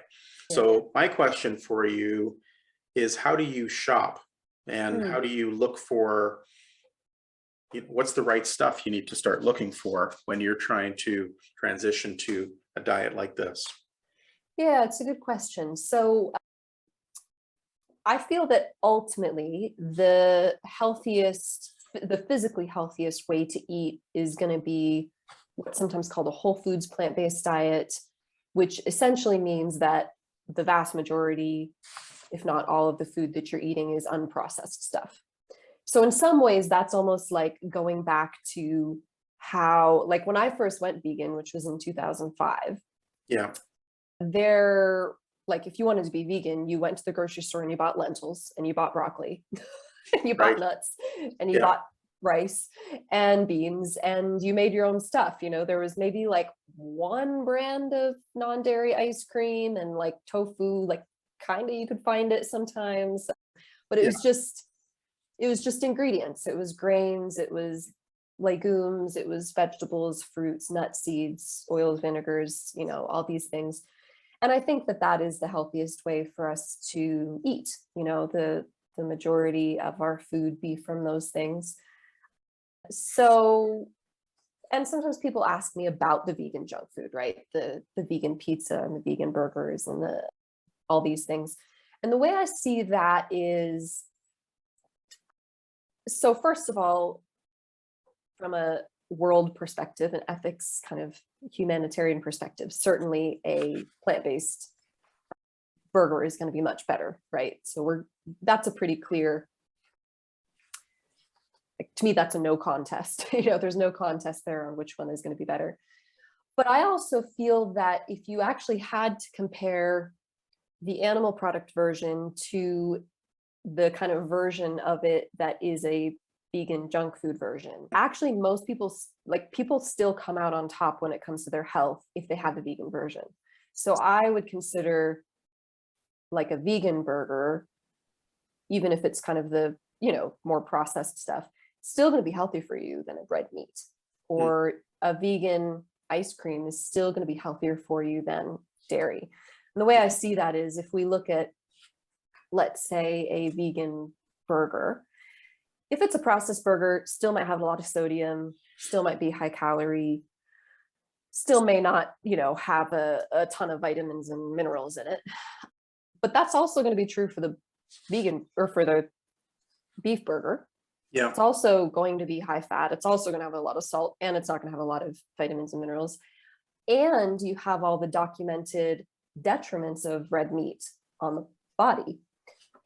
So my question for you is, how do you shop and how do you look for, what's the right stuff you need to start looking for when you're trying to transition to a diet like this? Yeah, it's a good question. So I feel that ultimately the physically healthiest way to eat is going to be what's sometimes called a whole foods plant-based diet, which essentially means that the vast majority, if not all of the food that you're eating is unprocessed stuff. So in some ways, that's almost like going back to how, like when I first went vegan, which was in 2005, like if you wanted to be vegan, you went to the grocery store and you bought lentils and you bought broccoli and you bought nuts and you bought rice and beans and you made your own stuff. There was maybe like one brand of non-dairy ice cream and like tofu, like kind of you could find it sometimes, but it was just ingredients. It was grains, it was legumes, it was vegetables, fruits, nuts, seeds, oils, vinegars, all these things. And I think that that is the healthiest way for us to eat, the majority of our food be from those things. So, and sometimes people ask me about the vegan junk food, right? The vegan pizza and the vegan burgers and all these things. And the way I see that is, so first of all, from a world perspective and ethics kind of humanitarian perspective, certainly a plant-based burger is going to be much better, right? So that's a pretty clear, like, to me, that's a no contest. There's no contest there on which one is going to be better. But I also feel that if you actually had to compare the animal product version to the kind of version of it that is a vegan junk food version, actually most people still come out on top when it comes to their health if they have the vegan version. So I would consider like a vegan burger, even if it's kind of the, more processed stuff, still going to be healthier for you than a red meat. Or a vegan ice cream is still going to be healthier for you than dairy. And the way I see that is, if we look at, let's say, a vegan burger, if it's a processed burger, still might have a lot of sodium, still might be high calorie, still may not, have a ton of vitamins and minerals in it. But that's also going to be true for the vegan or for the beef burger. Yeah. It's also going to be high fat. It's also going to have a lot of salt, and it's not going to have a lot of vitamins and minerals. And you have all the documented detriments of red meat on the body,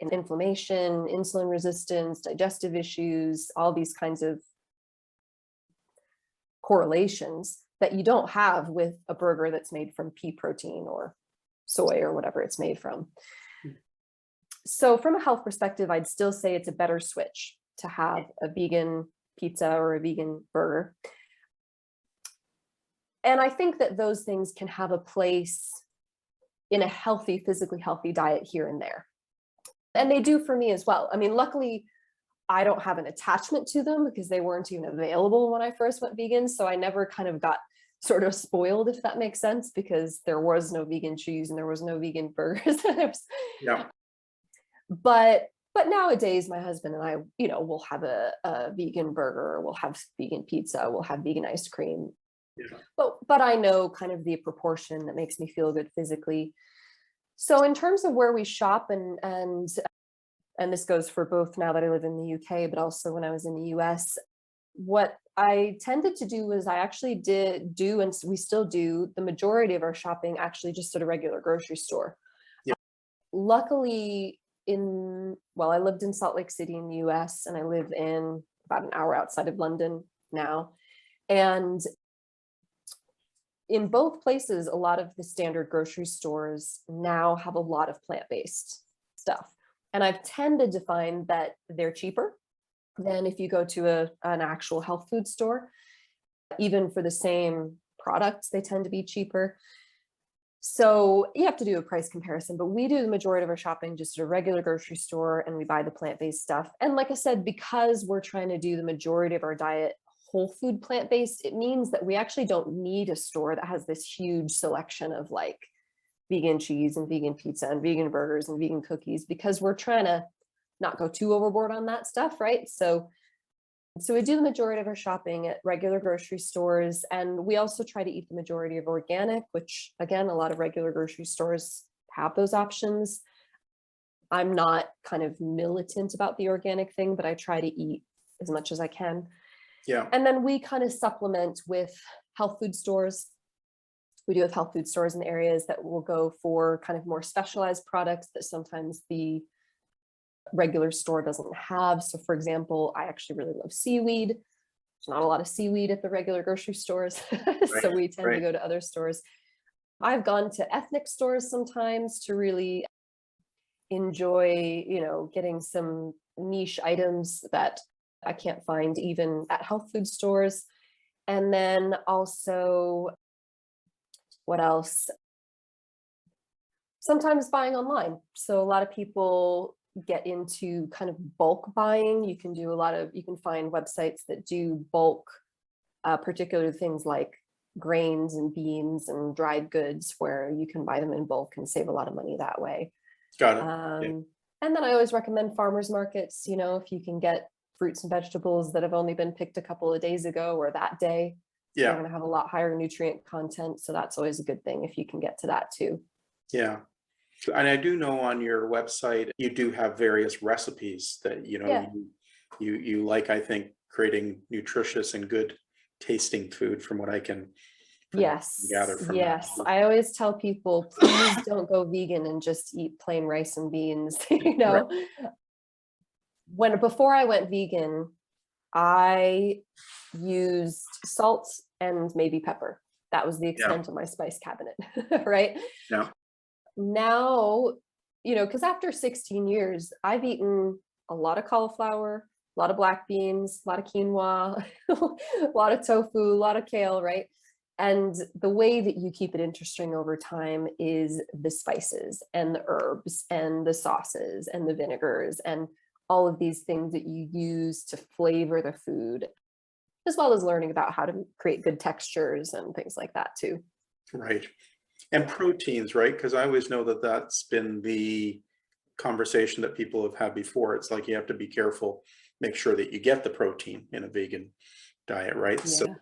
and inflammation, insulin resistance, digestive issues, all these kinds of correlations that you don't have with a burger that's made from pea protein or soy or whatever it's made from. So from a health perspective, I'd still say it's a better switch to have a vegan pizza or a vegan burger. And I think that those things can have a place in a healthy, physically healthy diet here and there. And they do for me as well. I mean, luckily, I don't have an attachment to them because they weren't even available when I first went vegan. So I never kind of got sort of spoiled, if that makes sense, because there was no vegan cheese and there was no vegan burgers. Yeah. But nowadays, my husband and I, we'll have a vegan burger, we'll have vegan pizza, we'll have vegan ice cream. Yeah. But I know kind of the proportion that makes me feel good physically. So in terms of where we shop, and this goes for both now that I live in the UK, but also when I was in the US, what I tended to do was I actually do, and we still do, the majority of our shopping actually just at a regular grocery store. Yeah. Luckily, I lived in Salt Lake City in the US, and I live in about an hour outside of London now. And in both places, a lot of the standard grocery stores now have a lot of plant-based stuff. And I've tended to find that they're cheaper than if you go to an actual health food store. Even for the same products, they tend to be cheaper. So you have to do a price comparison, but we do the majority of our shopping just at a regular grocery store, and we buy the plant-based stuff. And like I said, because we're trying to do the majority of our diet whole food plant-based, it means that we actually don't need a store that has this huge selection of like vegan cheese and vegan pizza and vegan burgers and vegan cookies, because we're trying to not go too overboard on that stuff, right? So we do the majority of our shopping at regular grocery stores, and we also try to eat the majority of organic, which again, a lot of regular grocery stores have those options. I'm not kind of militant about the organic thing, but I try to eat as much as I can. Yeah. And then we kind of supplement with health food stores. We do have health food stores in areas that will go for kind of more specialized products that sometimes the regular store doesn't have. So for example, I actually really love seaweed. There's not a lot of seaweed at the regular grocery stores. So we tend to go to other stores. I've gone to ethnic stores sometimes to really enjoy, getting some niche items that I can't find even at health food stores. And then also, what else? Sometimes buying online. So a lot of people get into kind of bulk buying. You can find websites that do bulk, particular things like grains and beans and dried goods, where you can buy them in bulk and save a lot of money that way. Got it. And then I always recommend farmers markets. If you can get fruits and vegetables that have only been picked a couple of days ago or that day, they're going to have a lot higher nutrient content. So that's always a good thing if you can get to that too. Yeah. And I do know on your website, you do have various recipes that, Yeah. you like, I think, creating nutritious and good tasting food from what I can gather Yes, from that. yes. I always tell people, please don't go vegan and just eat plain rice and beans. Right. Before I went vegan, I used salt and maybe pepper. That was the Yeah. extent of my spice cabinet, right? Yeah. Now, because after 16 years, I've eaten a lot of cauliflower, a lot of black beans, a lot of quinoa, a lot of tofu, a lot of kale, right? And the way that you keep it interesting over time is the spices and the herbs and the sauces and the vinegars and all of these things that you use to flavor the food, as well as learning about how to create good textures and things like that too. Right. And proteins, right? Because I always know that that's been the conversation that people have had before. It's like you have to be careful, make sure that you get the protein in a vegan diet, right? Yeah.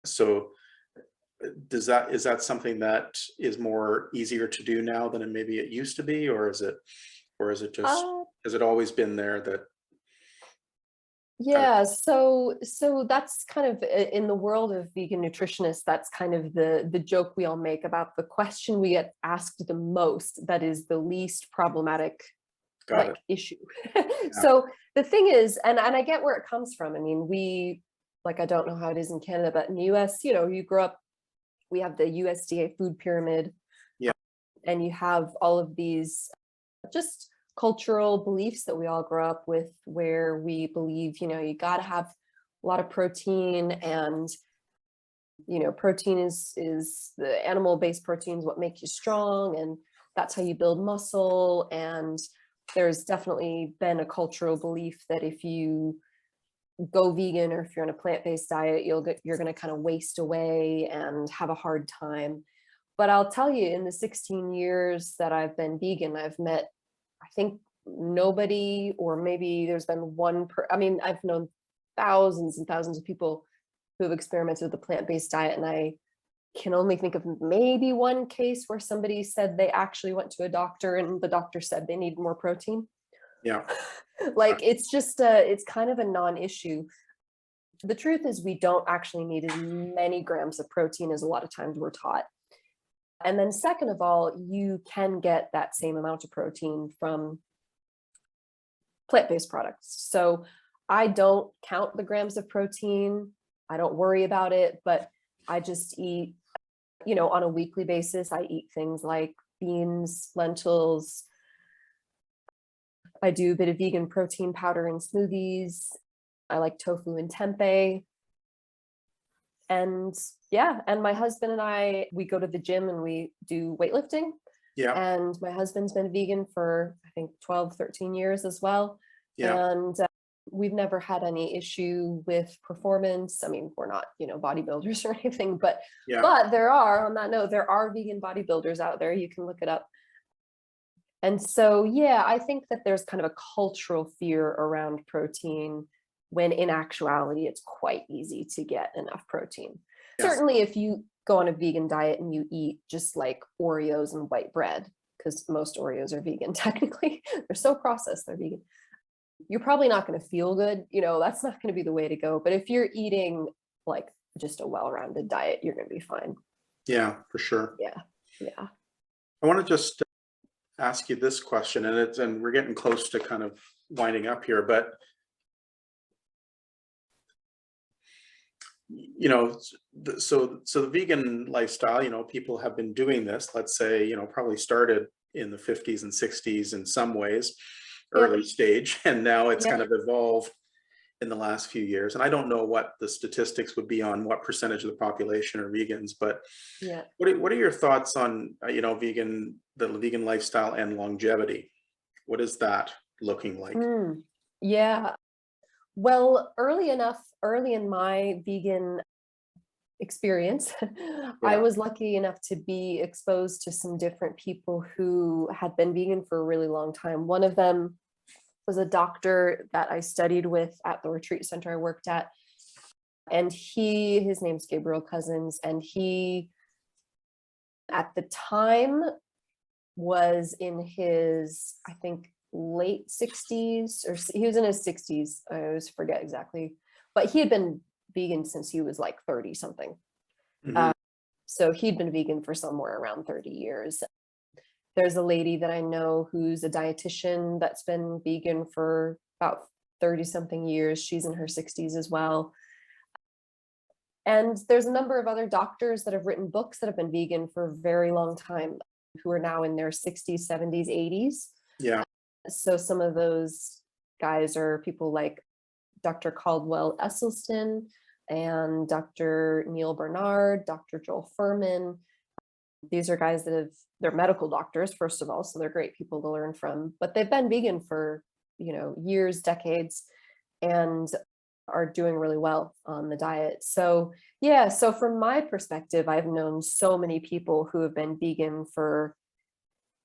So is that something that is more easier to do now than maybe it used to be, or is it just, Uh, has it always been there that kind of, Yeah, so that's kind of in the world of vegan nutritionists, that's kind of the joke we all make about the question we get asked the most that is the least problematic got it? issue. Yeah. So the thing is, and I get where it comes from. I mean, I don't know how it is in Canada, but in the US, you grow up, we have the USDA food pyramid, Yeah. and you have all of these just cultural beliefs that we all grow up with, where we believe, you got to have a lot of protein, and protein is the animal-based proteins what make you strong, and that's how you build muscle. And there's definitely been a cultural belief that if you go vegan, or if you're on a plant-based diet, you're going to kind of waste away and have a hard time. But I'll tell you, in the 16 years that I've been vegan, I've met, I think, nobody, or maybe there's been I mean, I've known thousands and thousands of people who have experimented with the plant-based diet, and I can only think of maybe one case where somebody said they actually went to a doctor and the doctor said they needed more protein. Yeah. It's just it's kind of a non-issue. The truth is, we don't actually need as many grams of protein as a lot of times we're taught. And then second of all, you can get that same amount of protein from plant-based products. So I don't count the grams of protein. I don't worry about it, but I just eat, on a weekly basis, I eat things like beans, lentils. I do a bit of vegan protein powder in smoothies. I like tofu and tempeh. And yeah, and my husband and I, we go to the gym and we do weightlifting. Yeah. And my husband's been vegan for, I think, 12, 13 years as well. Yeah. And we've never had any issue with performance. I mean, we're not, bodybuilders or anything, but Yeah. on that note, there are vegan bodybuilders out there. You can look it up. And so, yeah, I think that there's kind of a cultural fear around protein, when in actuality, it's quite easy to get enough protein. Yes. Certainly, if you go on a vegan diet and you eat just like Oreos and white bread, because most Oreos are vegan, technically, they're so processed, they're vegan. You're probably not going to feel good. That's not going to be the way to go. But if you're eating like just a well-rounded diet, you're going to be fine. Yeah, for sure. Yeah. Yeah. I want to just ask you this question, and we're getting close to kind of winding up here, but so the vegan lifestyle, people have been doing this, let's say, probably started in the 50s and 60s in some ways, early stage, and now it's kind of evolved in the last few years. And I don't know what the statistics would be on what percentage of the population are vegans, but what are your thoughts on the vegan lifestyle and longevity? What is that looking like? Yeah. Well, early in my vegan experience, I was lucky enough to be exposed to some different people who had been vegan for a really long time. One of them was a doctor that I studied with at the retreat center I worked at. And his name's Gabriel Cousins, and he, at the time, was in his, I think, late 60s, or he was in his 60s. I always forget exactly, but he had been vegan since he was like 30 something. Mhm. So he'd been vegan for somewhere around 30 years. There's a lady that I know who's a dietitian that's been vegan for about 30 something years. She's in her 60s as well. And there's a number of other doctors that have written books that have been vegan for a very long time, who are now in their 60s, 70s, 80s. Yeah. So some of those guys are people like Dr. Caldwell Esselstyn and Dr. Neil Bernard, Dr. Joel Furman. These are guys that they're medical doctors, first of all, so they're great people to learn from, but they've been vegan for, years, decades, and are doing really well on the diet. So yeah, so from my perspective, I've known so many people who have been vegan for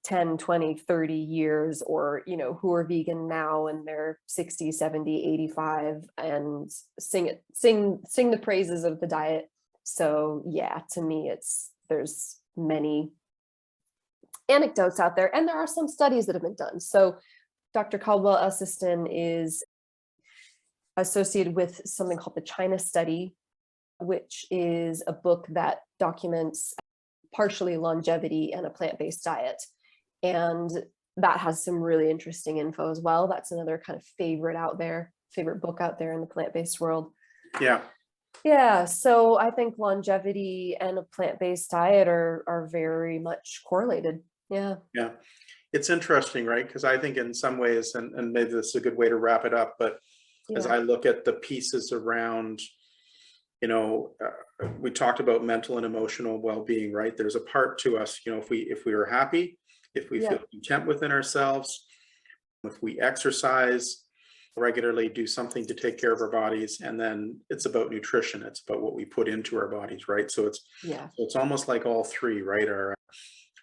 10, 20, 30 years, or, who are vegan now and they're 60, 70, 85, and sing the praises of the diet. So yeah, to me, there's many anecdotes out there, and there are some studies that have been done. So Dr. Caldwell Esselstyn is associated with something called the China Study, which is a book that documents partially longevity and a plant-based diet. And that has some really interesting info as well. That's another kind of favorite book out there in the plant-based world. Yeah. Yeah, so I think longevity and a plant-based diet are very much correlated. Yeah. Yeah. It's interesting, right? Because I think in some ways, and maybe this is a good way to wrap it up, but as I look at the pieces around, we talked about mental and emotional well-being, right? There's a part to us, if we are happy, if we feel content within ourselves, if we exercise regularly, do something to take care of our bodies, and then it's about nutrition. It's about what we put into our bodies, right? So it's almost like all three, right, are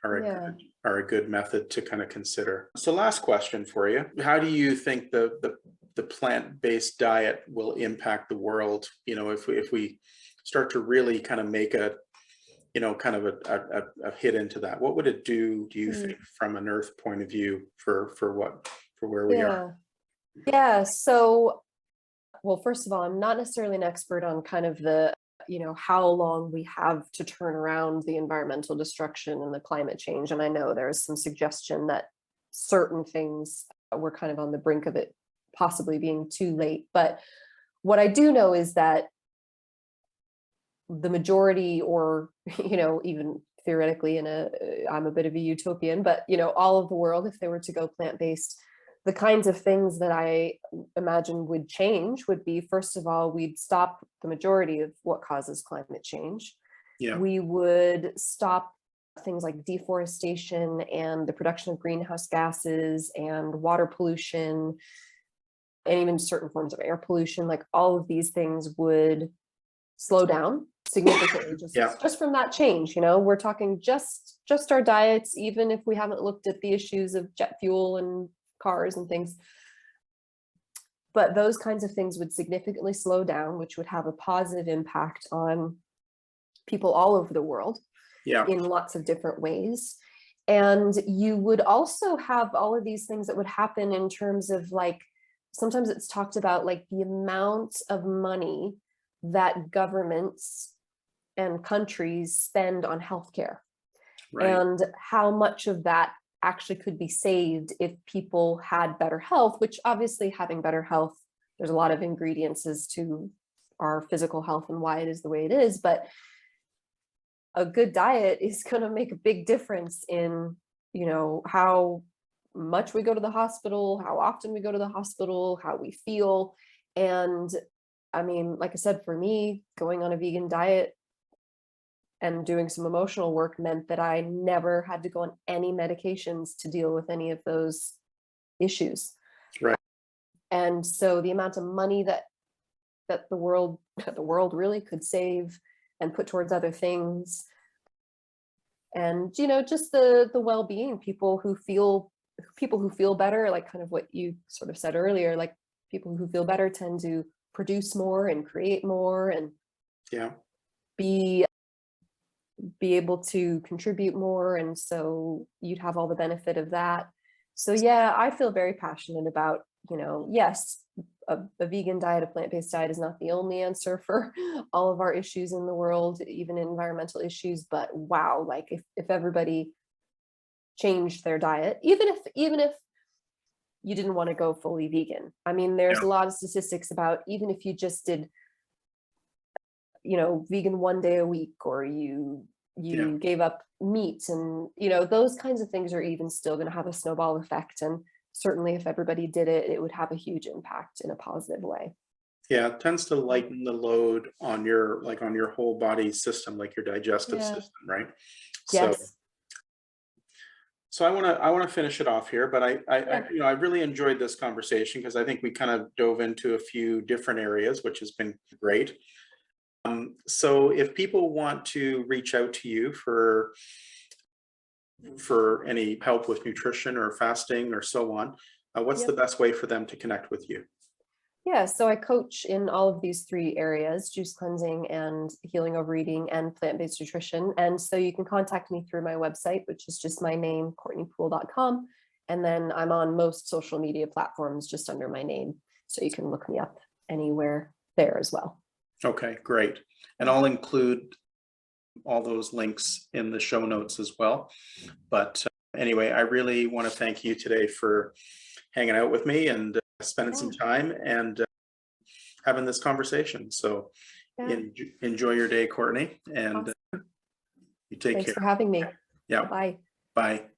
a good method to kind of consider. So last question for you. How do you think the plant-based diet will impact the world? If we start to really kind of make a hit into that, what would it do you think, from an earth point of view, for where we are? Yeah. So, well, first of all, I'm not necessarily an expert on kind of the, how long we have to turn around the environmental destruction and the climate change. And I know there's some suggestion that certain things, we're kind of on the brink of it possibly being too late. But what I do know is that the majority, or, even theoretically I'm a bit of a utopian, but, all of the world, if they were to go plant-based, the kinds of things that I imagine would change would be, first of all, we'd stop the majority of what causes climate change. Yeah. We would stop things like deforestation and the production of greenhouse gases and water pollution, and even certain forms of air pollution. Like, all of these things would slow down significantly just from that change. We're talking just our diets, even if we haven't looked at the issues of jet fuel and cars and things. But those kinds of things would significantly slow down, which would have a positive impact on people all over the world in lots of different ways. And you would also have all of these things that would happen in terms of, like, sometimes it's talked about, like, the amount of money that governments and countries spend on healthcare, and how much of that actually could be saved if people had better health, which obviously having better health, there's a lot of ingredients as to our physical health and why it is the way it is. But a good diet is going to make a big difference in, how much we go to the hospital, how often we go to the hospital, how we feel. And I mean, like I said, for me, going on a vegan diet and doing some emotional work meant that I never had to go on any medications to deal with any of those issues. Right. And so the amount of money that the world really could save and put towards other things, and just the well-being, people who feel better, like kind of what you sort of said earlier, like people who feel better tend to produce more and create more and be be able to contribute more. And so you'd have all the benefit of that. So yeah, I feel very passionate about, yes, a vegan diet, a plant-based diet is not the only answer for all of our issues in the world, even environmental issues. But wow, like if everybody changed their diet, even if you didn't want to go fully vegan. I mean, there's Yeah. a lot of statistics about even if you just did, vegan 1 day a week, or you Yeah. gave up meat, and those kinds of things are even still going to have a snowball effect. And certainly if everybody did it, it would have a huge impact in a positive way. Yeah, it tends to lighten the load on your whole body system, like your digestive Yeah. system, right? So Yes. so I want to finish it off here, but Yeah. I really enjoyed this conversation because I think we kind of dove into a few different areas, which has been great. So if people want to reach out to you for any help with nutrition or fasting or so on, what's the Yep. best way for them to connect with you? Yeah, so I coach in all of these 3 areas: juice cleansing and healing overeating and plant-based nutrition. And so you can contact me through my website, which is just my name, courtneypool.com. And then I'm on most social media platforms just under my name. So you can look me up anywhere there as well. Okay, great. And I'll include all those links in the show notes as well. But anyway, I really want to thank you today for hanging out with me and spending some Yeah. time and having this conversation. So Yeah. enjoy your day, Courtney, and Awesome. you take Thanks care. for having me. Yeah, Bye-bye. bye.